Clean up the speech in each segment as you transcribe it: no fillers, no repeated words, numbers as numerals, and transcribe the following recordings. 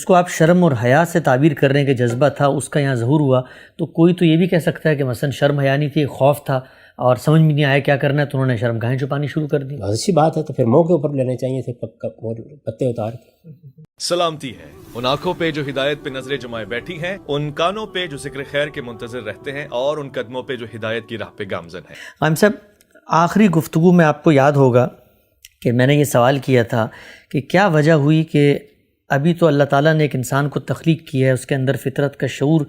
اس کو آپ شرم اور حیا سے تعبیر کرنے کے جذبہ تھا، اس کا یہاں ظہور ہوا، تو کوئی تو یہ بھی کہہ سکتا ہے کہ مثلا شرم حیا نہیں تھی، خوف تھا اور سمجھ میں نہیں آیا کیا کرنا ہے تو انہوں نے شرم گاہیں چھپانی شروع کر دی۔ بہت اچھی بات ہے، تو پھر منہ کے اوپر لینے چاہیے تھے پتے اتار کے۔ سلامتی ہے ان آنکھوں پہ جو ہدایت پہ نظریں جمائے بیٹھی ہیں، ان کانوں پہ جو ذکر خیر کے منتظر رہتے ہیں، اور ان قدموں پہ جو ہدایت کی راہ پہ گامزن ہیں۔ قائم صاحب، آخری گفتگو میں آپ کو یاد ہوگا کہ میں نے یہ سوال کیا تھا کہ کیا وجہ ہوئی کہ ابھی تو اللہ تعالیٰ نے ایک انسان کو تخلیق کی ہے، اس کے اندر فطرت کا شعور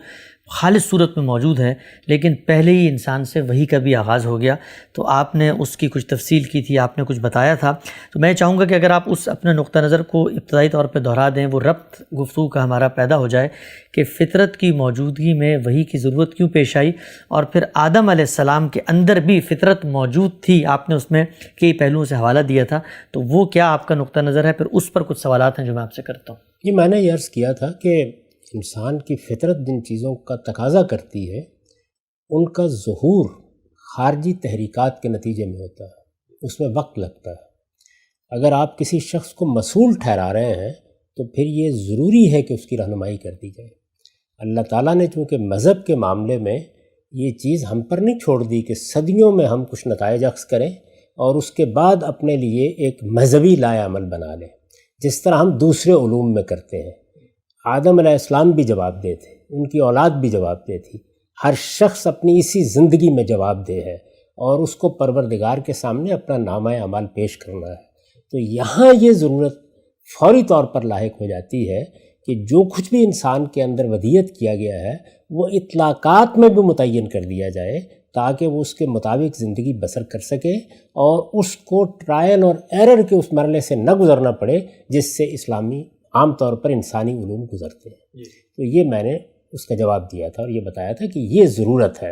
خالص صورت میں موجود ہے، لیکن پہلے ہی انسان سے وحی کا بھی آغاز ہو گیا، تو آپ نے اس کی کچھ تفصیل کی تھی، آپ نے کچھ بتایا تھا، تو میں چاہوں گا کہ اگر آپ اس اپنے نقطہ نظر کو ابتدائی طور پہ دہرا دیں، وہ ربط گفتگو کا ہمارا پیدا ہو جائے کہ فطرت کی موجودگی میں وحی کی ضرورت کیوں پیش آئی، اور پھر آدم علیہ السلام کے اندر بھی فطرت موجود تھی، آپ نے اس میں کئی پہلوؤں سے حوالہ دیا تھا، تو وہ کیا آپ کا نقطہ نظر ہے؟ پھر اس پر کچھ سوالات ہیں جو میں آپ سے کرتا ہوں۔ یہ میں نے یہ عرض کیا تھا کہ انسان کی فطرت جن چیزوں کا تقاضا کرتی ہے ان کا ظہور خارجی تحریکات کے نتیجے میں ہوتا ہے، اس میں وقت لگتا ہے۔ اگر آپ کسی شخص کو مسئول ٹھہرا رہے ہیں تو پھر یہ ضروری ہے کہ اس کی رہنمائی کر دی جائے۔ اللہ تعالیٰ نے چونکہ مذہب کے معاملے میں یہ چیز ہم پر نہیں چھوڑ دی کہ صدیوں میں ہم کچھ نتائج اخذ کریں اور اس کے بعد اپنے لیے ایک مذہبی لائے عمل بنا لیں، جس طرح ہم دوسرے علوم میں کرتے ہیں۔ آدم علیہ السلام بھی جواب دہ تھے، ان کی اولاد بھی جواب دہ تھی، ہر شخص اپنی اسی زندگی میں جواب دہ ہے اور اس کو پروردگار کے سامنے اپنا نامہ اعمال پیش کرنا ہے۔ تو یہاں یہ ضرورت فوری طور پر لاحق ہو جاتی ہے کہ جو کچھ بھی انسان کے اندر ودیت کیا گیا ہے وہ اطلاقات میں بھی متعین کر دیا جائے تاکہ وہ اس کے مطابق زندگی بسر کر سکے اور اس کو ٹرائل اور ایرر کے اس مرحلے سے نہ گزرنا پڑے جس سے اسلامی عام طور پر انسانی علوم گزرتے ہیں۔ تو یہ میں نے اس کا جواب دیا تھا اور یہ بتایا تھا کہ یہ ضرورت ہے،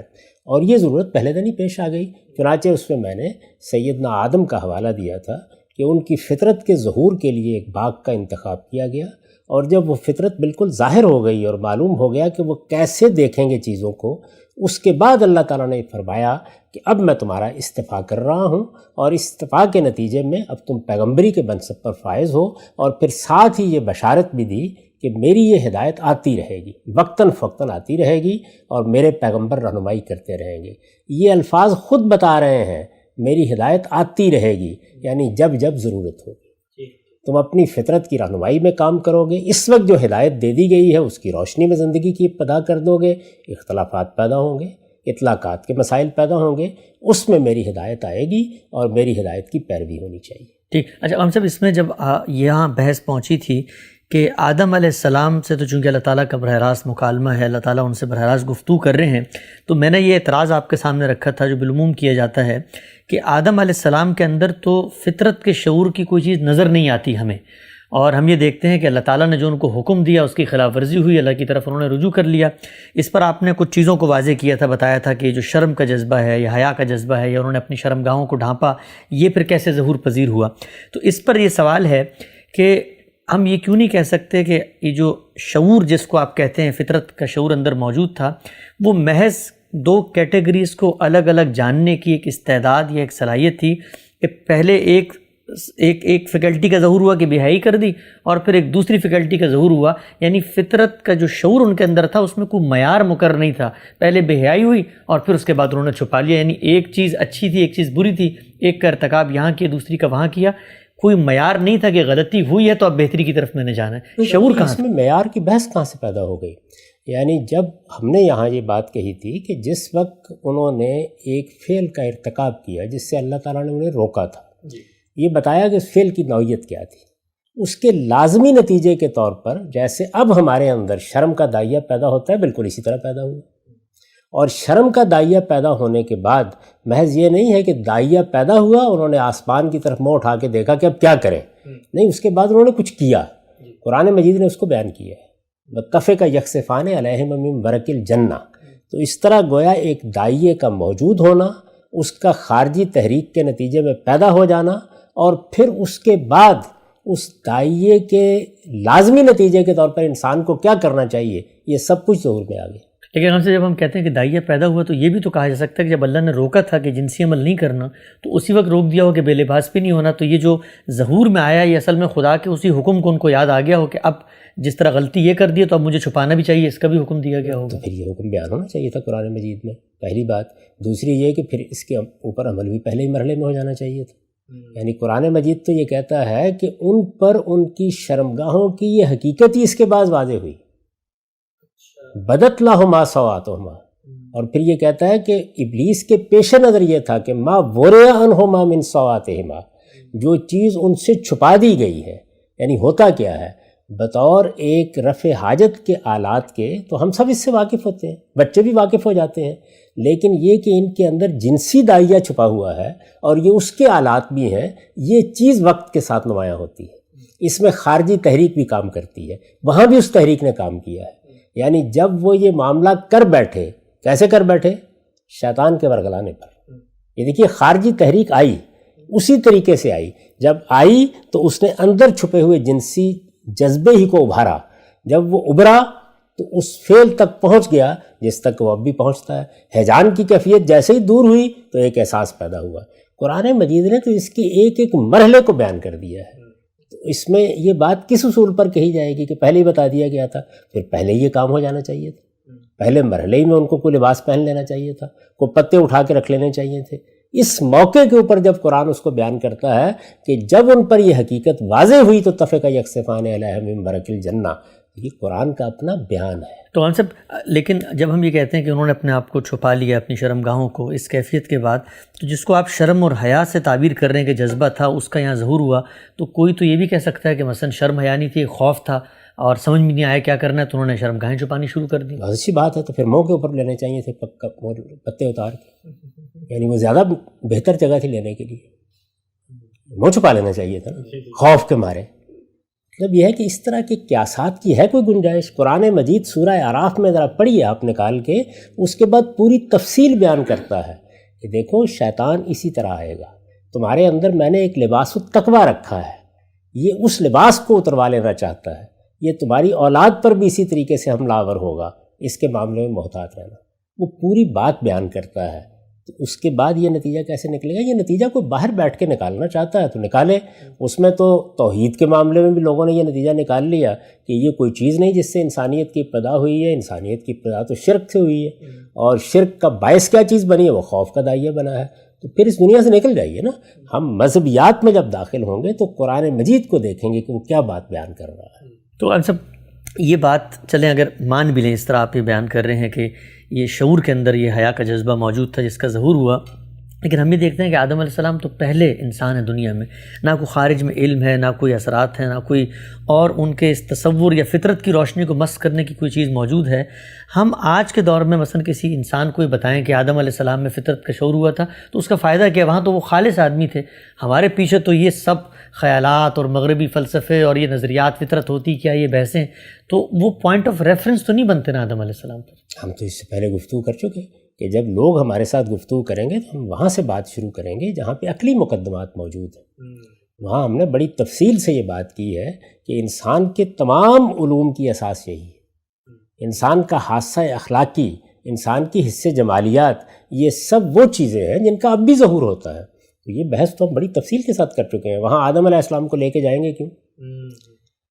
اور یہ ضرورت پہلے دن ہی پیش آ گئی۔ چنانچہ اس میں نے سیدنا آدم کا حوالہ دیا تھا کہ ان کی فطرت کے ظہور کے لیے ایک باغ کا انتخاب کیا گیا، اور جب وہ فطرت بالکل ظاہر ہو گئی اور معلوم ہو گیا کہ وہ کیسے دیکھیں گے چیزوں کو، اس کے بعد اللہ تعالیٰ نے فرمایا کہ اب میں تمہارا استفاء کر رہا ہوں، اور استفاء کے نتیجے میں اب تم پیغمبری کے منصب پر فائز ہو، اور پھر ساتھ ہی یہ بشارت بھی دی کہ میری یہ ہدایت آتی رہے گی، وقتاً فوقتاً آتی رہے گی، اور میرے پیغمبر رہنمائی کرتے رہیں گے۔ یہ الفاظ خود بتا رہے ہیں، میری ہدایت آتی رہے گی، یعنی جب جب ضرورت ہوگی تم اپنی فطرت کی رہنمائی میں کام کرو گے، اس وقت جو ہدایت دے دی گئی ہے اس کی روشنی میں زندگی کی ابتدا کر دو گے، اختلافات پیدا ہوں گے، اطلاقات کے مسائل پیدا ہوں گے، اس میں میری ہدایت آئے گی اور میری ہدایت کی پیروی ہونی چاہیے۔ ٹھیک۔ اچھا ہم صاحب، اس میں جب یہاں بحث پہنچی تھی کہ آدم علیہ السلام سے تو چونکہ اللہ تعالیٰ کا براہ راست مکالمہ ہے، اللہ تعالیٰ ان سے براہ راست گفتگو کر رہے ہیں، تو میں نے یہ اعتراض آپ کے سامنے رکھا تھا جو بالعموم کیا جاتا ہے کہ آدم علیہ السلام کے اندر تو فطرت کے شعور کی کوئی چیز نظر نہیں آتی ہمیں، اور ہم یہ دیکھتے ہیں کہ اللہ تعالیٰ نے جو ان کو حکم دیا اس کی خلاف ورزی ہوئی، اللہ کی طرف انہوں نے رجوع کر لیا۔ اس پر آپ نے کچھ چیزوں کو واضح کیا تھا، بتایا تھا کہ جو شرم کا جذبہ ہے یا حیا کا جذبہ ہے یا انہوں نے اپنی شرمگاہوں کو ڈھانپا، یہ پھر کیسے ظہور پذیر ہوا۔ تو اس پر یہ سوال ہے کہ ہم یہ کیوں نہیں کہہ سکتے کہ یہ جو شعور جس کو آپ کہتے ہیں فطرت کا شعور اندر موجود تھا، وہ محض دو کیٹیگریز کو الگ الگ جاننے کی ایک استعداد یا ایک صلاحیت تھی کہ پہلے ایک فیکلٹی کا ظہور ہوا کہ بے حیائی کر دی، اور پھر ایک دوسری فیکلٹی کا ظہور ہوا، یعنی فطرت کا جو شعور ان کے اندر تھا اس میں کوئی معیار مقرر نہیں تھا، پہلے بے حیائی ہوئی اور پھر اس کے بعد انہوں نے چھپا لیا، یعنی ایک چیز اچھی تھی ایک چیز بری تھی، ایک کا ارتکاب یہاں کیا دوسری کا وہاں کیا، کوئی معیار نہیں تھا کہ غلطی ہوئی ہے تو اب بہتری کی طرف میں نے جانا ہے۔ شعور کہاں اس میں معیار کی بحث کہاں سے پیدا ہو گئی؟ یعنی جب ہم نے یہاں یہ بات کہی تھی کہ جس وقت انہوں نے ایک فعل کا ارتکاب کیا جس سے اللہ تعالیٰ نے انہیں روکا تھا، یہ بتایا کہ اس فعل کی نوعیت کیا تھی، اس کے لازمی نتیجے کے طور پر جیسے اب ہمارے اندر شرم کا داعیہ پیدا ہوتا ہے بالکل اسی طرح پیدا ہوا، اور شرم کا داعیہ پیدا ہونے کے بعد محض یہ نہیں ہے کہ داعیہ پیدا ہوا انہوں نے آسمان کی طرف منہ اٹھا کے دیکھا کہ اب کیا کریں، نہیں، اس کے بعد انہوں نے کچھ کیا۔ قرآن مجید نے اس کو بیان کیا ہے، متفق یکسفان علیہم من ورق الجنہ۔ تو اس طرح گویا ایک داعیے کا موجود ہونا، اس کا خارجی تحریک کے نتیجے میں پیدا ہو جانا، اور پھر اس کے بعد اس داعیے کے لازمی نتیجے کے طور پر انسان کو کیا کرنا چاہیے، یہ سب کچھ ظہور میں آ گیا۔ لیکن ہم سے جب ہم کہتے ہیں کہ داعیہ پیدا ہوا تو یہ بھی تو کہا جا سکتا ہے کہ جب اللہ نے روکا تھا کہ جنسی عمل نہیں کرنا تو اسی وقت روک دیا ہو کہ بے لباس بھی نہیں ہونا، تو یہ جو ظہور میں آیا یہ اصل میں خدا کے اسی حکم کو ان کو یاد آ گیا ہو کہ اب جس طرح غلطی یہ کر دی تو اب مجھے چھپانا بھی چاہیے، اس کا بھی حکم دیا گیا ہوگا۔ تو پھر یہ حکم بیان ہونا چاہیے تھا قرآن مجید میں، پہلی بات۔ دوسری یہ کہ پھر اس کے اوپر عمل بھی پہلے ہی مرحلے میں ہو جانا چاہیے تھا۔ یعنی قرآن مجید تو یہ کہتا ہے کہ ان پر ان کی شرمگاہوں کی یہ حقیقت ہی اس کے بعد واضح ہوئی، بدت لہما سواتہما، اور پھر یہ کہتا ہے کہ ابلیس کے پیش نظر یہ تھا کہ ما وریا عنہما من سواتہما، جو چیز ان سے چھپا دی گئی ہے، یعنی ہوتا کیا ہے بطور ایک رفع حاجت کے آلات کے، تو ہم سب اس سے واقف ہوتے ہیں، بچے بھی واقف ہو جاتے ہیں، لیکن یہ کہ ان کے اندر جنسی داعیہ چھپا ہوا ہے اور یہ اس کے آلات بھی ہیں، یہ چیز وقت کے ساتھ نمایاں ہوتی ہے۔ اس میں خارجی تحریک بھی کام کرتی ہے، وہاں بھی اس تحریک نے کام کیا ہے۔ یعنی جب وہ یہ معاملہ کر بیٹھے، کیسے کر بیٹھے؟ شیطان کے ورگلانے پر۔ یہ دیکھیے خارجی تحریک آئی، اسی طریقے سے آئی، جب آئی تو اس نے اندر چھپے ہوئے جنسی جذبے ہی کو ابھارا، جب وہ ابھرا تو اس فعل تک پہنچ گیا جس تک وہ اب بھی پہنچتا ہے۔ ہیجان کی کیفیت جیسے ہی دور ہوئی تو ایک احساس پیدا ہوا۔ قرآن مجید نے تو اس کی ایک ایک مرحلے کو بیان کر دیا ہے۔ تو اس میں یہ بات کس اصول پر کہی جائے گی کہ پہلے ہی بتا دیا گیا تھا؟ پھر پہلے ہی یہ کام ہو جانا چاہیے تھا، پہلے مرحلے ہی میں ان کو کوئی لباس پہن لینا چاہیے تھا، کوئی پتے اٹھا کے رکھ لینے چاہیے تھے۔ اس موقع کے اوپر جب قرآن اس کو بیان کرتا ہے کہ جب ان پر یہ حقیقت واضح ہوئی تو طفق یکسفان علیہم من برق الجنہ، یہ قرآن کا اپنا بیان ہے۔ تو ہم سب، لیکن جب ہم یہ کہتے ہیں کہ انہوں نے اپنے آپ کو چھپا لیا اپنی شرمگاہوں کو اس کیفیت کے بعد، تو جس کو آپ شرم اور حیا سے تعبیر کر رہے ہیں کہ جذبہ تھا اس کا یہاں ظہور ہوا، تو کوئی تو یہ بھی کہہ سکتا ہے کہ مثلا شرم حیا نہیں تھی، خوف تھا اور سمجھ میں نہیں آیا کیا کرنا ہے تو انہوں نے شرمگاہیں چھپانی شروع کر دی۔ بہت اچھی بات ہے، تو پھر منہ کے اوپر لینے چاہیے تھے پتے اتار کے، یعنی وہ زیادہ بہتر جگہ تھی لینے کے لیے، منہ چھپا لینا چاہیے تھا نا خوف کے مارے۔ مطلب یہ ہے کہ اس طرح کے قیاسات کی ہے کوئی گنجائش؟ قرآن مجید سورہ اعراف میں ذرا پڑھیے آپ نکال کے، اس کے بعد پوری تفصیل بیان کرتا ہے کہ دیکھو شیطان اسی طرح آئے گا، تمہارے اندر میں نے ایک لباس التقویٰ رکھا ہے، یہ اس لباس کو اتروا لینا چاہتا ہے، یہ تمہاری اولاد پر بھی اسی طریقے سے حملہ آور ہوگا، اس کے معاملے میں محتاط رہنا۔ وہ پوری بات بیان کرتا ہے۔ تو اس کے بعد یہ نتیجہ کیسے نکلے گا؟ یہ نتیجہ کوئی باہر بیٹھ کے نکالنا چاہتا ہے تو نکالے۔ اس میں تو توحید کے معاملے میں بھی لوگوں نے یہ نتیجہ نکال لیا کہ یہ کوئی چیز نہیں جس سے انسانیت کی ابتدا ہوئی ہے، انسانیت کی ابتدا تو شرک سے ہوئی ہے، اور شرک کا باعث کیا چیز بنی ہے؟ وہ خوف کا داعیہ بنا ہے۔ تو پھر اس دنیا سے نکل جائیے نا۔ ہم مذہبیات میں جب داخل ہوں گے تو قرآن مجید کو دیکھیں گے کہ وہ کیا بات بیان کر رہا ہے۔ تو ہم سب یہ بات چلیں اگر مان بھی لیں، اس طرح آپ یہ بیان کر رہے ہیں کہ یہ شعور کے اندر یہ حیا کا جذبہ موجود تھا جس کا ظہور ہوا، لیکن ہم یہ دیکھتے ہیں کہ آدم علیہ السلام تو پہلے انسان ہے دنیا میں، نہ کوئی خارج میں علم ہے، نہ کوئی اثرات ہیں، نہ کوئی اور ان کے اس تصور یا فطرت کی روشنی کو مس کرنے کی کوئی چیز موجود ہے۔ ہم آج کے دور میں مثلا کسی انسان کو یہ بتائیں کہ آدم علیہ السلام میں فطرت کا شعور ہوا تھا تو اس کا فائدہ کیا؟ وہاں تو وہ خالص آدمی تھے، ہمارے پیچھے تو یہ سب خیالات اور مغربی فلسفے اور یہ نظریات، فطرت ہوتی کیا، یہ بحثیں، تو وہ پوائنٹ آف ریفرنس تو نہیں بنتے نا آدم علیہ السلام پر۔ ہم تو اس سے پہلے گفتگو کر چکے کہ جب لوگ ہمارے ساتھ گفتگو کریں گے تو ہم وہاں سے بات شروع کریں گے جہاں پہ عقلی مقدمات موجود ہیں۔ وہاں ہم نے بڑی تفصیل سے یہ بات کی ہے کہ انسان کے تمام علوم کی اساس یہی ہے، انسان کا حادثہ اخلاقی، انسان کی حص جمالیات، یہ سب وہ چیزیں ہیں جن کا اب بھی ظہور ہوتا ہے۔ تو یہ بحث تو ہم بڑی تفصیل کے ساتھ کر چکے ہیں، وہاں آدم علیہ السلام کو لے کے جائیں گے کیوں؟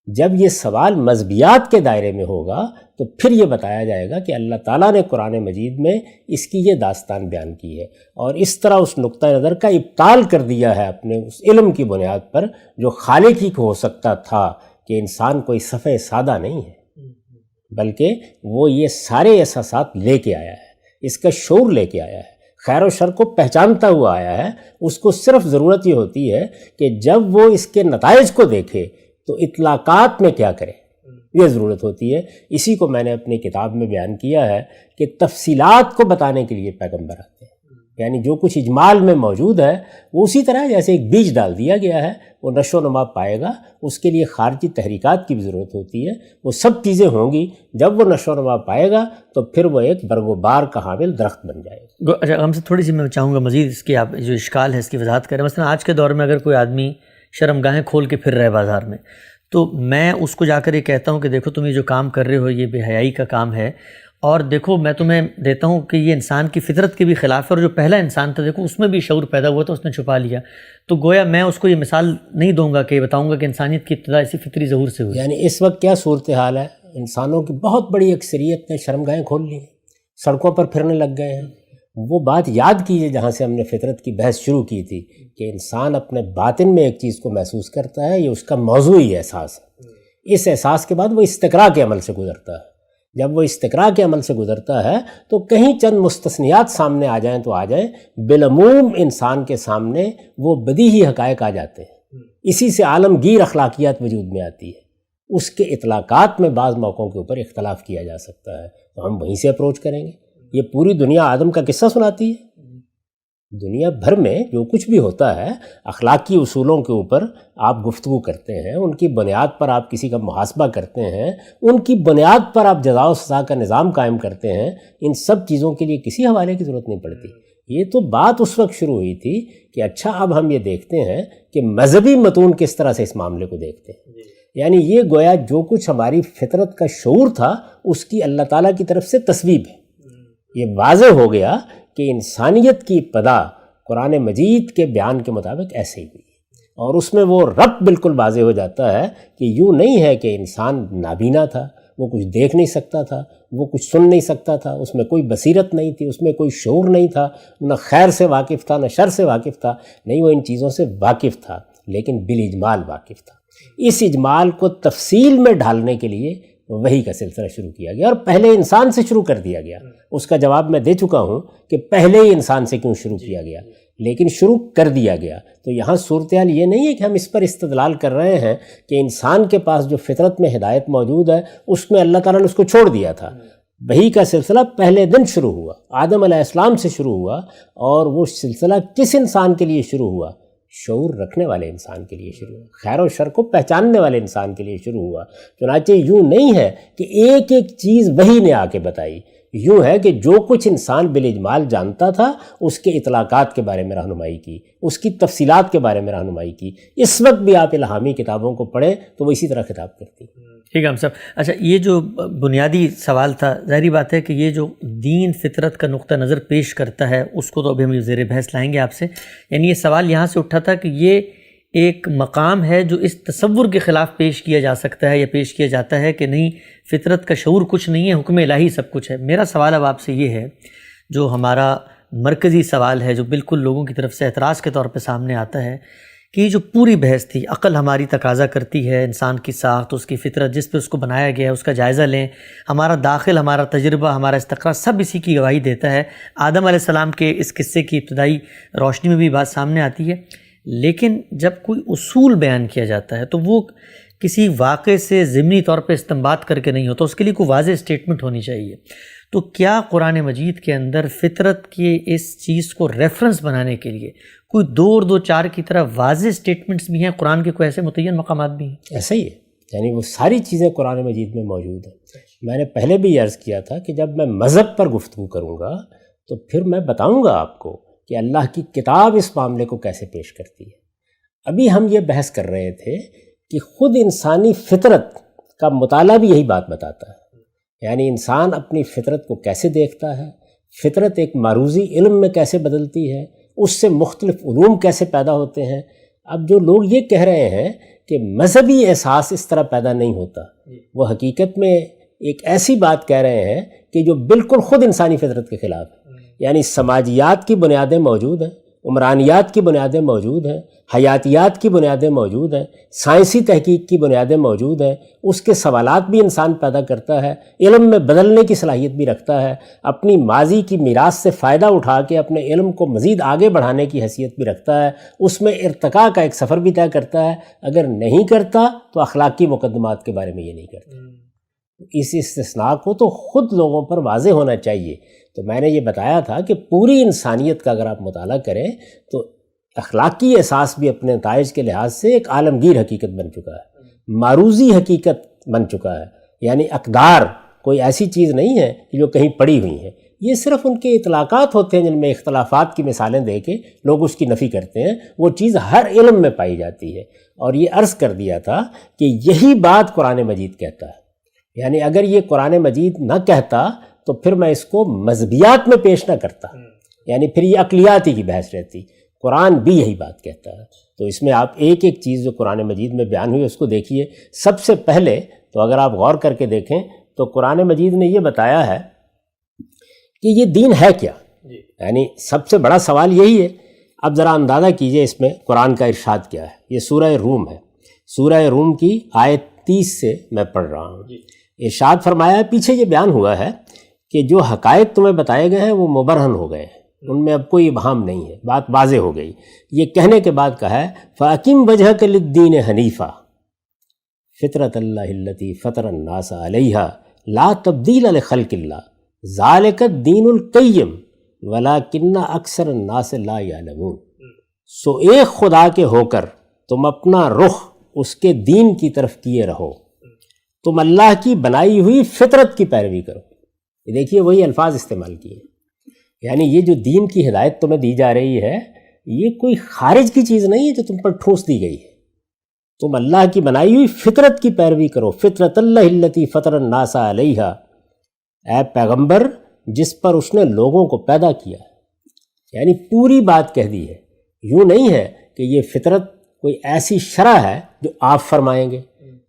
جب یہ سوال مذہبیات کے دائرے میں ہوگا تو پھر یہ بتایا جائے گا کہ اللہ تعالیٰ نے قرآن مجید میں اس کی یہ داستان بیان کی ہے، اور اس طرح اس نقطہ نظر کا ابطال کر دیا ہے اپنے اس علم کی بنیاد پر جو خالق ہی کو ہو سکتا تھا کہ انسان کوئی صفحہ سادہ نہیں ہے، بلکہ وہ یہ سارے احساسات لے کے آیا ہے، اس کا شعور لے کے آیا ہے، خیر و شر کو پہچانتا ہوا آیا ہے۔ اس کو صرف ضرورت یہ ہوتی ہے کہ جب وہ اس کے نتائج کو دیکھے تو اطلاقات میں کیا کرے، یہ ضرورت ہوتی ہے۔ اسی کو میں نے اپنی کتاب میں بیان کیا ہے کہ تفصیلات کو بتانے کے لیے پیغمبر آتے ہیں، یعنی جو کچھ اجمال میں موجود ہے وہ اسی طرح جیسے ایک بیج ڈال دیا گیا ہے، وہ نشو و نما پائے گا، اس کے لیے خارجی تحریکات کی بھی ضرورت ہوتی ہے، وہ سب چیزیں ہوں گی، جب وہ نشو و نما پائے گا تو پھر وہ ایک برگ و بار کا حامل درخت بن جائے گا۔ اچھا، ہم سے تھوڑی سی میں چاہوں گا مزید اس کی آپ جو اشکال ہے اس کی وضاحت کریں۔ مثلا آج کے دور میں اگر کوئی آدمی شرمگاہیں کھول کے پھر رہے بازار میں، تو میں اس کو جا کر یہ کہتا ہوں کہ دیکھو تم یہ جو کام کر رہے ہو یہ بے حیائی کا کام ہے، اور دیکھو میں تمہیں دیتا ہوں کہ یہ انسان کی فطرت کے بھی خلاف ہے، اور جو پہلا انسان تھا دیکھو اس میں بھی شعور پیدا ہوا تھا، اس نے چھپا لیا. تو گویا میں اس کو یہ مثال نہیں دوں گا کہ بتاؤں گا کہ انسانیت کی ابتدا اسی فطری ظہور سے ہوئی. یعنی اس وقت کیا صورتحال ہے؟ انسانوں کی بہت بڑی اکثریت نے شرمگاہیں کھول لی ہیں، سڑکوں پر پھرنے لگ گئے ہیں. وہ بات یاد کیجیے جہاں سے ہم نے فطرت کی بحث شروع کی تھی کہ انسان اپنے باطن میں ایک چیز کو محسوس کرتا ہے، یہ اس کا موضوعی احساس ہے. اس احساس کے بعد وہ استقراء کے عمل سے گزرتا ہے. جب وہ استقراء کے عمل سے گزرتا ہے تو کہیں چند مستثنیات سامنے آ جائیں تو آ جائیں، بالعموم انسان کے سامنے وہ بدیہی حقائق آ جاتے ہیں. اسی سے عالمگیر اخلاقیات وجود میں آتی ہے. اس کے اطلاقات میں بعض موقعوں کے اوپر اختلاف کیا جا سکتا ہے، تو ہم وہیں سے اپروچ کریں گے. یہ پوری دنیا آدم کا قصہ سناتی ہے. دنیا بھر میں جو کچھ بھی ہوتا ہے اخلاقی اصولوں کے اوپر آپ گفتگو کرتے ہیں، ان کی بنیاد پر آپ کسی کا محاسبہ کرتے ہیں، ان کی بنیاد پر آپ جزا و سزا کا نظام قائم کرتے ہیں. ان سب چیزوں کے لیے کسی حوالے کی ضرورت نہیں پڑتی. یہ تو بات اس وقت شروع ہوئی تھی کہ اچھا اب ہم یہ دیکھتے ہیں کہ مذہبی متون کس طرح سے اس معاملے کو دیکھتے ہیں. یعنی یہ گویا جو کچھ ہماری فطرت کا شعور تھا اس کی اللہ تعالیٰ کی طرف سے تصویب ہے. یہ واضح ہو گیا کہ انسانیت کی ابتدا قرآن مجید کے بیان کے مطابق ایسے ہی ہوئی، اور اس میں وہ ربط بالکل واضح ہو جاتا ہے کہ یوں نہیں ہے کہ انسان نابینا تھا، وہ کچھ دیکھ نہیں سکتا تھا، وہ کچھ سن نہیں سکتا تھا، اس میں کوئی بصیرت نہیں تھی، اس میں کوئی شعور نہیں تھا، نہ خیر سے واقف تھا نہ شر سے واقف تھا. نہیں، وہ ان چیزوں سے واقف تھا لیکن بالاجمال واقف تھا. اس اجمال کو تفصیل میں ڈھالنے کے لیے وحی کا سلسلہ شروع کیا گیا، اور پہلے انسان سے شروع کر دیا گیا. اس کا جواب میں دے چکا ہوں کہ پہلے ہی انسان سے کیوں شروع کیا گیا، لیکن شروع کر دیا گیا. تو یہاں صورتحال یہ نہیں ہے کہ ہم اس پر استدلال کر رہے ہیں کہ انسان کے پاس جو فطرت میں ہدایت موجود ہے اس میں اللہ تعالیٰ نے اس کو چھوڑ دیا تھا. وحی کا سلسلہ پہلے دن شروع ہوا، آدم علیہ السلام سے شروع ہوا، اور وہ سلسلہ کس انسان کے لیے شروع ہوا؟ شعور رکھنے والے انسان کے لیے شروع ہوا، خیر و شر کو پہچاننے والے انسان کے لیے شروع ہوا. چنانچہ یوں نہیں ہے کہ ایک ایک چیز وحی نے آ کے بتائی، یوں ہے کہ جو کچھ انسان بالاجمال جانتا تھا اس کے اطلاقات کے بارے میں رہنمائی کی، اس کی تفصیلات کے بارے میں رہنمائی کی. اس وقت بھی آپ الہامی کتابوں کو پڑھیں تو وہ اسی طرح خطاب کرتی ہیں. ٹھیک ہے ہم صاحب. اچھا، یہ جو بنیادی سوال تھا، ظاہری بات ہے کہ یہ جو دین فطرت کا نقطہ نظر پیش کرتا ہے اس کو تو ابھی ہم زیر بحث لائیں گے آپ سے. یعنی یہ سوال یہاں سے اٹھا تھا کہ یہ ایک مقام ہے جو اس تصور کے خلاف پیش کیا جا سکتا ہے یا پیش کیا جاتا ہے کہ نہیں فطرت کا شعور کچھ نہیں ہے، حکم الہی سب کچھ ہے. میرا سوال اب آپ سے یہ ہے، جو ہمارا مرکزی سوال ہے، جو بالکل لوگوں کی طرف سے اعتراض کے طور پہ سامنے آتا ہے، کہ یہ جو پوری بحث تھی، عقل ہماری تقاضا کرتی ہے انسان کی ساخت، اس کی فطرت، جس پہ اس کو بنایا گیا ہے، اس کا جائزہ لیں. ہمارا داخل، ہمارا تجربہ، ہمارا استقرار سب اسی کی گواہی دیتا ہے. آدم علیہ السلام کے اس قصے کی ابتدائی روشنی میں بھی بات سامنے آتی ہے. لیکن جب کوئی اصول بیان کیا جاتا ہے تو وہ کسی واقعے سے ضمنی طور پہ استنباط کر کے نہیں ہوتا، اس کے لیے کوئی واضح اسٹیٹمنٹ ہونی چاہیے. تو کیا قرآن مجید کے اندر فطرت کی اس چیز کو ریفرنس بنانے کے لیے کوئی 2 اور 2 4 کی طرح واضح اسٹیٹمنٹس بھی ہیں؟ قرآن کے کوئی ایسے متعین مقامات بھی ہیں؟ ایسا ہی ہے، یعنی وہ ساری چیزیں قرآن مجید میں موجود ہیں. میں نے پہلے بھی عرض کیا تھا کہ جب میں مذہب پر گفتگو کروں گا تو پھر میں بتاؤں گا آپ کو کہ اللہ کی کتاب اس معاملے کو کیسے پیش کرتی ہے. ابھی ہم یہ بحث کر رہے تھے کہ خود انسانی فطرت کا مطالعہ بھی یہی بات بتاتا ہے. یعنی انسان اپنی فطرت کو کیسے دیکھتا ہے، فطرت ایک معروضی علم میں کیسے بدلتی ہے، اس سے مختلف علوم کیسے پیدا ہوتے ہیں. اب جو لوگ یہ کہہ رہے ہیں کہ مذہبی احساس اس طرح پیدا نہیں ہوتا، وہ حقیقت میں ایک ایسی بات کہہ رہے ہیں کہ جو بالکل خود انسانی فطرت کے خلاف ہے. یعنی سماجیات کی بنیادیں موجود ہیں، عمرانیات کی بنیادیں موجود ہیں، حیاتیات کی بنیادیں موجود ہیں، سائنسی تحقیق کی بنیادیں موجود ہیں. اس کے سوالات بھی انسان پیدا کرتا ہے، علم میں بدلنے کی صلاحیت بھی رکھتا ہے، اپنی ماضی کی میراث سے فائدہ اٹھا کے اپنے علم کو مزید آگے بڑھانے کی حیثیت بھی رکھتا ہے، اس میں ارتقاء کا ایک سفر بھی طے کرتا ہے. اگر نہیں کرتا تو اخلاقی مقدمات کے بارے میں یہ نہیں کرتا. اس استثناء کو تو خود لوگوں پر واضح ہونا چاہیے. تو میں نے یہ بتایا تھا کہ پوری انسانیت کا اگر آپ مطالعہ کریں تو اخلاقی احساس بھی اپنے نتائج کے لحاظ سے ایک عالمگیر حقیقت بن چکا ہے، معروضی حقیقت بن چکا ہے. یعنی اقدار کوئی ایسی چیز نہیں ہے کہ جو کہیں پڑی ہوئی ہیں، یہ صرف ان کے اطلاقات ہوتے ہیں جن میں اختلافات کی مثالیں دے کے لوگ اس کی نفی کرتے ہیں. وہ چیز ہر علم میں پائی جاتی ہے. اور یہ عرض کر دیا تھا کہ یہی بات قرآن مجید کہتا ہے. یعنی اگر یہ قرآن مجید نہ کہتا تو پھر میں اس کو مذہبیات میں پیش نہ کرتا، یعنی پھر یہ عقلیاتی کی بحث رہتی۔ قرآن بھی یہی بات کہتا ہے۔ تو اس میں آپ ایک ایک چیز جو قرآن مجید میں بیان ہوئی اس کو دیکھیے۔ سب سے پہلے تو اگر آپ غور کر کے دیکھیں تو قرآن مجید نے یہ بتایا ہے کہ یہ دین ہے کیا، یعنی سب سے بڑا سوال یہی ہے۔ اب ذرا اندازہ کیجئے اس میں قرآن کا ارشاد کیا ہے۔ یہ سورہ روم ہے، سورہ روم کی آیت 30 سے میں پڑھ رہا ہوں۔ ارشاد فرمایا ہے، پیچھے یہ بیان ہوا ہے کہ جو حقائق تمہیں بتائے گئے ہیں وہ مبرہن ہو گئے ہیں، ان میں اب کوئی ابہام نہیں ہے، بات واضح ہو گئی۔ یہ کہنے کے بعد کہا ہے فَأَقِمْ وَجْهَكَ لِلدِّينِ حَنِيفًا فِطْرَةَ اللَّهِ الَّتِي فَطَرَ النَّاسَ عَلَيْهَا لَا تَبْدِيلَ لِخَلْقِ اللَّهِ ذَلِكَ الدِّينُ الْقَيِّمُ وَلَكِنَّ أَكْثَرَ النَّاسِ لَا يَعْلَمُونَ۔ سو ایک خدا کے ہو کر تم اپنا رخ اس کے دین کی طرف کیے رہو، تم اللہ کی بنائی ہوئی فطرت کی پیروی کرو۔ یہ دیکھیے وہی الفاظ استعمال کیے، یعنی یہ جو دین کی ہدایت تمہیں دی جا رہی ہے یہ کوئی خارج کی چیز نہیں ہے جو تم پر ٹھوس دی گئی ہے۔ تم اللہ کی بنائی ہوئی فطرت کی پیروی کرو، فطرت اللہ التی فطر الناس علیہا، اے پیغمبر جس پر اس نے لوگوں کو پیدا کیا، یعنی پوری بات کہہ دی ہے۔ یوں نہیں ہے کہ یہ فطرت کوئی ایسی شرع ہے جو آپ فرمائیں گے،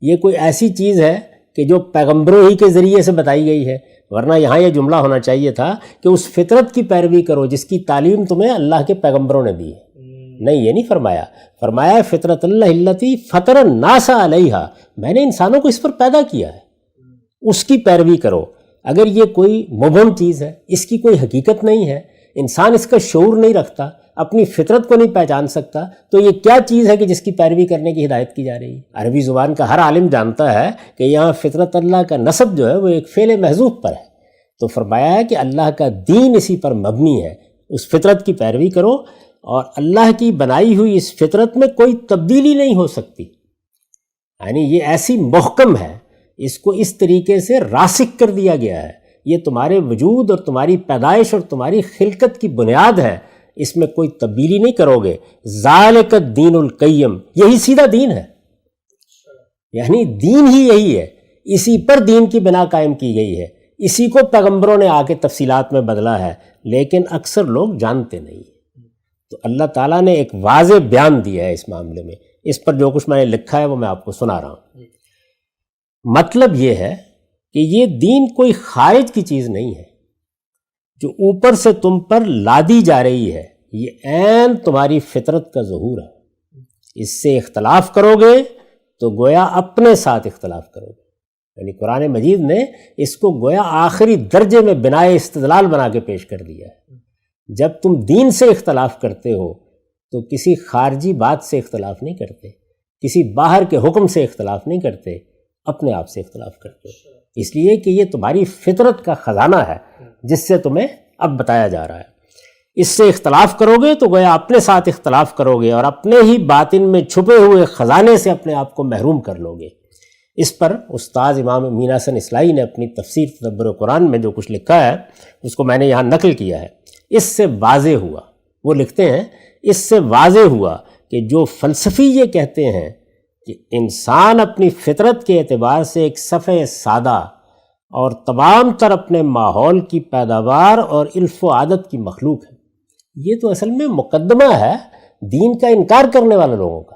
یہ کوئی ایسی چیز ہے کہ جو پیغمبروں ہی کے ذریعے سے بتائی گئی ہے، ورنہ یہاں یہ جملہ ہونا چاہیے تھا کہ اس فطرت کی پیروی کرو جس کی تعلیم تمہیں اللہ کے پیغمبروں نے دی ہے۔ نہیں، یہ نہیں فرمایا، فرمایا فطرت اللہ التی فطر الناس علیہا، میں نے انسانوں کو اس پر پیدا کیا ہے، اس کی پیروی کرو۔ اگر یہ کوئی مبہم چیز ہے، اس کی کوئی حقیقت نہیں ہے، انسان اس کا شعور نہیں رکھتا، اپنی فطرت کو نہیں پہچان سکتا، تو یہ کیا چیز ہے کہ جس کی پیروی کرنے کی ہدایت کی جا رہی ہے؟ عربی زبان کا ہر عالم جانتا ہے کہ یہاں فطرت اللہ کا نسب جو ہے وہ ایک فعل محذوف پر ہے، تو فرمایا ہے کہ اللہ کا دین اسی پر مبنی ہے، اس فطرت کی پیروی کرو، اور اللہ کی بنائی ہوئی اس فطرت میں کوئی تبدیلی نہیں ہو سکتی، یعنی یہ ایسی محکم ہے، اس کو اس طریقے سے راسخ کر دیا گیا ہے، یہ تمہارے وجود اور تمہاری پیدائش اور تمہاری خلقت کی بنیاد ہے، اس میں کوئی تبدیلی نہیں کرو گے۔ ذالک الدین القیم، یہی سیدھا دین ہے، یعنی دین ہی یہی ہے، اسی پر دین کی بنا قائم کی گئی ہے، اسی کو پیغمبروں نے آ کے تفصیلات میں بدلا ہے، لیکن اکثر لوگ جانتے نہیں۔ تو اللہ تعالیٰ نے ایک واضح بیان دیا ہے اس معاملے میں، اس پر جو کچھ میں نے لکھا ہے وہ میں آپ کو سنا رہا ہوں۔ مطلب یہ ہے کہ یہ دین کوئی خارج کی چیز نہیں ہے جو اوپر سے تم پر لادی جا رہی ہے، یہ عین تمہاری فطرت کا ظہور ہے۔ اس سے اختلاف کرو گے تو گویا اپنے ساتھ اختلاف کرو گے، یعنی قرآن مجید نے اس کو گویا آخری درجے میں بنائے استدلال بنا کے پیش کر دیا ہے۔ جب تم دین سے اختلاف کرتے ہو تو کسی خارجی بات سے اختلاف نہیں کرتے، کسی باہر کے حکم سے اختلاف نہیں کرتے، اپنے آپ سے اختلاف کرتے ہو، اس لیے کہ یہ تمہاری فطرت کا خزانہ ہے جس سے تمہیں اب بتایا جا رہا ہے۔ اس سے اختلاف کرو گے تو گویا اپنے ساتھ اختلاف کرو گے اور اپنے ہی باطن میں چھپے ہوئے خزانے سے اپنے آپ کو محروم کر لو گے۔ اس پر استاذ امام امین حسن اصلاحی نے اپنی تفسیر تدبر قرآن میں جو کچھ لکھا ہے اس کو میں نے یہاں نقل کیا ہے۔ اس سے واضح ہوا، وہ لکھتے ہیں، اس سے واضح ہوا کہ جو فلسفی یہ کہتے ہیں کہ انسان اپنی فطرت کے اعتبار سے ایک صفحہ سادہ اور تمام تر اپنے ماحول کی پیداوار اور علف و عادت کی مخلوق ہے، یہ تو اصل میں مقدمہ ہے دین کا انکار کرنے والے لوگوں کا۔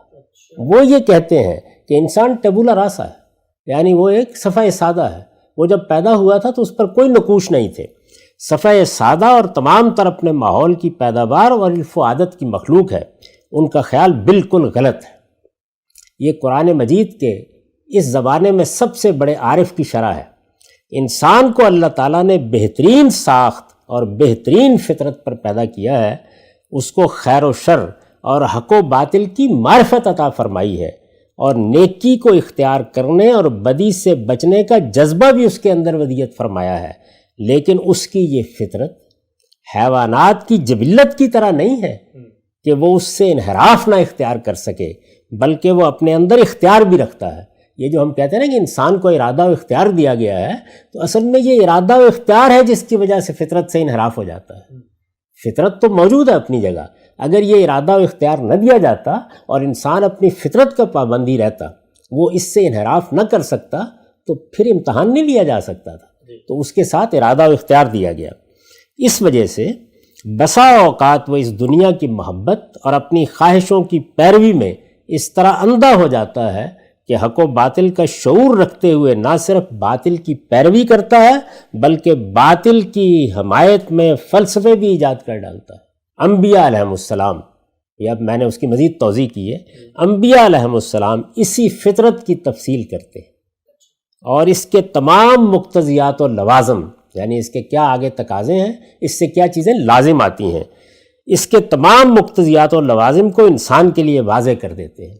وہ یہ کہتے ہیں کہ انسان ٹیبولا راسا ہے، یعنی وہ ایک صفحہ سادہ ہے، وہ جب پیدا ہوا تھا تو اس پر کوئی نقوش نہیں تھے، صفحہ سادہ اور تمام تر اپنے ماحول کی پیداوار اور علف و عادت کی مخلوق ہے۔ ان کا خیال بالکل غلط ہے۔ یہ قرآن مجید کے اس زمانے میں سب سے بڑے عارف کی شرح ہے۔ انسان کو اللہ تعالیٰ نے بہترین ساخت اور بہترین فطرت پر پیدا کیا ہے، اس کو خیر و شر اور حق و باطل کی معرفت عطا فرمائی ہے، اور نیکی کو اختیار کرنے اور بدی سے بچنے کا جذبہ بھی اس کے اندر ودیت فرمایا ہے، لیکن اس کی یہ فطرت حیوانات کی جبلت کی طرح نہیں ہے کہ وہ اس سے انحراف نہ اختیار کر سکے، بلکہ وہ اپنے اندر اختیار بھی رکھتا ہے۔ یہ جو ہم کہتے ہیں نا کہ انسان کو ارادہ و اختیار دیا گیا ہے، تو اصل میں یہ ارادہ و اختیار ہے جس کی وجہ سے فطرت سے انحراف ہو جاتا ہے۔ فطرت تو موجود ہے اپنی جگہ، اگر یہ ارادہ و اختیار نہ دیا جاتا اور انسان اپنی فطرت کا پابندی رہتا، وہ اس سے انحراف نہ کر سکتا، تو پھر امتحان نہیں لیا جا سکتا تھا۔ تو اس کے ساتھ ارادہ و اختیار دیا گیا. اس وجہ سے بسا اوقات وہ اس دنیا کی محبت اور اپنی خواہشوں کی پیروی میں اس طرح اندھا ہو جاتا ہے کہ حق و باطل کا شعور رکھتے ہوئے نہ صرف باطل کی پیروی کرتا ہے بلکہ باطل کی حمایت میں فلسفے بھی ایجاد کر ڈالتا ہے. انبیاء علیہم السلام، یہ اب میں نے اس کی مزید توضیح کی ہے، انبیاء علیہم السلام اسی فطرت کی تفصیل کرتے ہیں اور اس کے تمام مقتضیات و لوازم، یعنی اس کے کیا آگے تقاضے ہیں، اس سے کیا چیزیں لازم آتی ہیں، اس کے تمام مقتضیات و لوازم کو انسان کے لیے واضح کر دیتے ہیں.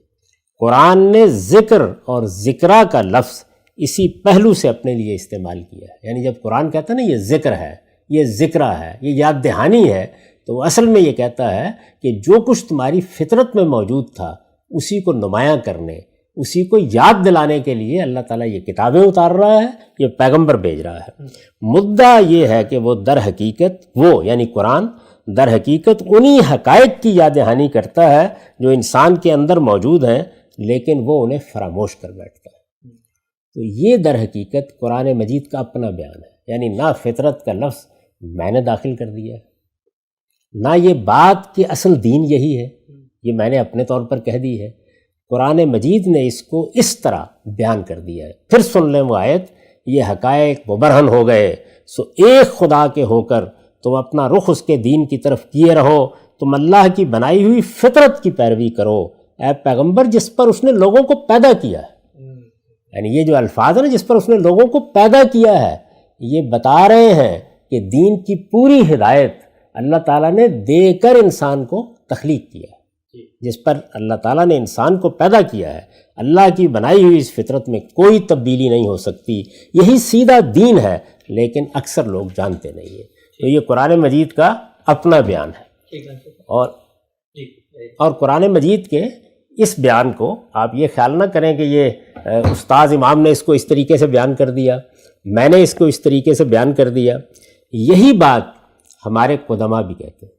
قرآن نے ذکر اور ذکرہ کا لفظ اسی پہلو سے اپنے لیے استعمال کیا ہے. یعنی جب قرآن کہتا ہے نا یہ ذکر ہے، یہ ذکرہ ہے، یہ یاد دہانی ہے، تو وہ اصل میں یہ کہتا ہے کہ جو کچھ تمہاری فطرت میں موجود تھا اسی کو نمایاں کرنے، اسی کو یاد دلانے کے لیے اللہ تعالیٰ یہ کتابیں اتار رہا ہے، یہ پیغمبر بھیج رہا ہے. مدعا یہ ہے کہ وہ در حقیقت، وہ یعنی قرآن در حقیقت انہی حقائق کی یاد دہانی کرتا ہے جو انسان کے اندر موجود ہیں لیکن وہ انہیں فراموش کر بیٹھتا ہے. تو یہ در حقیقت قرآن مجید کا اپنا بیان ہے. یعنی نہ فطرت کا لفظ میں نے داخل کر دیا ہے، نہ یہ بات کہ اصل دین یہی ہے، یہ میں نے اپنے طور پر کہہ دی ہے. قرآن مجید نے اس کو اس طرح بیان کر دیا ہے. پھر سن لیں وہ آیت، یہ حقائق مبرہن ہو گئے سو ایک خدا کے ہو کر تم اپنا رخ اس کے دین کی طرف کیے رہو، تم اللہ کی بنائی ہوئی فطرت کی پیروی کرو اے پیغمبر جس پر اس نے لوگوں کو پیدا کیا ہے. یعنی یہ جو الفاظ ہیں جس پر اس نے لوگوں کو پیدا کیا ہے، یہ بتا رہے ہیں کہ دین کی پوری ہدایت اللہ تعالیٰ نے دے کر انسان کو تخلیق کیا ہے. جس پر اللہ تعالیٰ نے انسان کو پیدا کیا ہے، اللہ کی بنائی ہوئی اس فطرت میں کوئی تبدیلی نہیں ہو سکتی. یہی سیدھا دین ہے لیکن اکثر لوگ جانتے نہیں ہیں. تو یہ قرآن مجید کا اپنا بیان ہے. اور قرآن مجید کے اس بیان کو آپ یہ خیال نہ کریں کہ یہ استاذ امام نے اس کو اس طریقے سے بیان کر دیا، میں نے اس کو اس طریقے سے بیان کر دیا. یہی بات ہمارے قدماء بھی کہتے ہیں.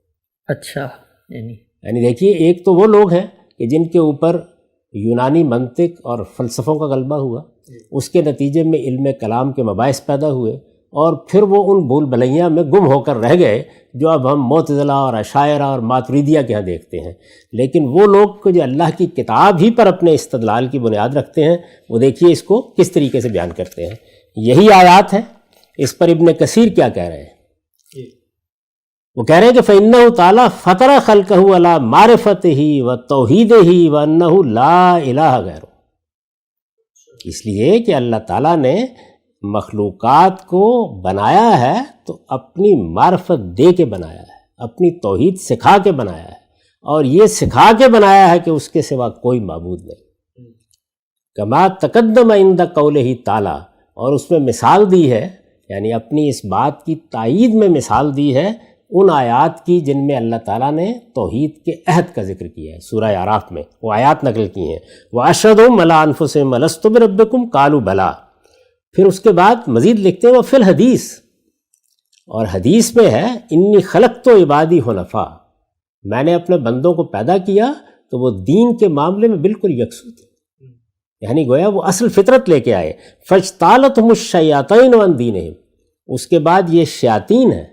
اچھا، یعنی دیکھیے، ایک تو وہ لوگ ہیں کہ جن کے اوپر یونانی منطق اور فلسفوں کا غلبہ ہوا، اس کے نتیجے میں علم کلام کے مباحث پیدا ہوئے اور پھر وہ ان بھول بھلیاں میں گم ہو کر رہ گئے جو اب ہم معتزلہ اور اشاعرہ اور ماتریدیہ کے ہاں دیکھتے ہیں. لیکن وہ لوگ جو اللہ کی کتاب ہی پر اپنے استدلال کی بنیاد رکھتے ہیں، وہ دیکھیے اس کو کس طریقے سے بیان کرتے ہیں. یہی آیات ہے. اس پر ابن کثیر کیا کہہ رہے ہیں؟ وہ کہہ رہے ہیں کہ فَإِنَّهُ تَعَالَى فَطَرَ خَلْقَهُ عَلَى مَعْرِفَتِهِ وَتَوْحِيدِهِ وَأَنَّهُ لَا إِلَٰهَ غَيْرُهُ. اس لیے کہ اللہ تعالیٰ نے مخلوقات کو بنایا ہے تو اپنی معرفت دے کے بنایا ہے، اپنی توحید سکھا کے بنایا ہے، اور یہ سکھا کے بنایا ہے کہ اس کے سوا کوئی معبود نہیں. کما تقدم عند قولہ تعالیٰ، اور اس میں مثال دی ہے، یعنی اپنی اس بات کی تائید میں مثال دی ہے ان آیات کی جن میں اللہ تعالیٰ نے توحید کے عہد کا ذکر کیا ہے. سورہ اعراف میں وہ آیات نقل کی ہیں، وَأَشْهَدُهُمْ عَلَىٰ أَنفُسِهِمْ أَلَسْتُ بِرَبِّكُمْ قَالُوا بَلَىٰ. پھر اس کے بعد مزید لکھتے ہیں وَفِي الْحَدِيثِ، اور حدیث میں ہے انی خلقت عبادی حنفاء، میں نے اپنے بندوں کو پیدا کیا تو وہ دین کے معاملے میں بالکل یکسو تھے. یعنی گویا وہ اصل فطرت لے کے آئے. فَاجْتَالَتْهُمُ الشَّيَاطِينُ عَنْ دِينِهِمْ، اس کے بعد یہ شیاطین ہے،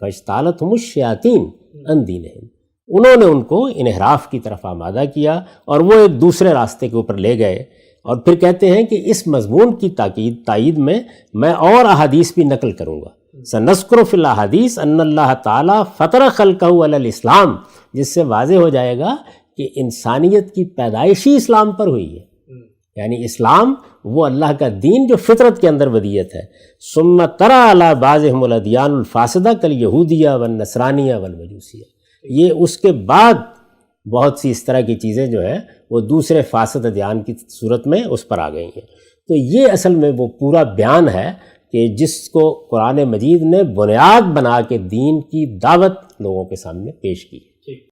فَاجْتَالَتْهُمُ الشَّيَاطِينُ عَنْ دِينِهِمْ، انہوں نے ان کو انحراف کی طرف آمادہ کیا اور وہ ایک دوسرے راستے کے اوپر لے گئے. اور پھر کہتے ہیں کہ اس مضمون کی تائید میں اور احادیث بھی نقل کروں گا. سنذکر فی الاحادیث ان اللہ تعالیٰ فطر خلقہ علی الاسلام، جس سے واضح ہو جائے گا کہ انسانیت کی پیدائشی اسلام پر ہوئی ہے. یعنی اسلام وہ اللہ کا دین جو فطرت کے اندر ودیت ہے. ثم تری علی بعضهم الادیان الفاسدہ کالیہودیہ والنصرانیہ والمجوسیہ، یہ اس کے بعد بہت سی اس طرح کی چیزیں جو ہیں وہ دوسرے فاسد ادیان کی صورت میں اس پر آ گئی ہیں. تو یہ اصل میں وہ پورا بیان ہے کہ جس کو قرآن مجید نے بنیاد بنا کے دین کی دعوت لوگوں کے سامنے پیش کی.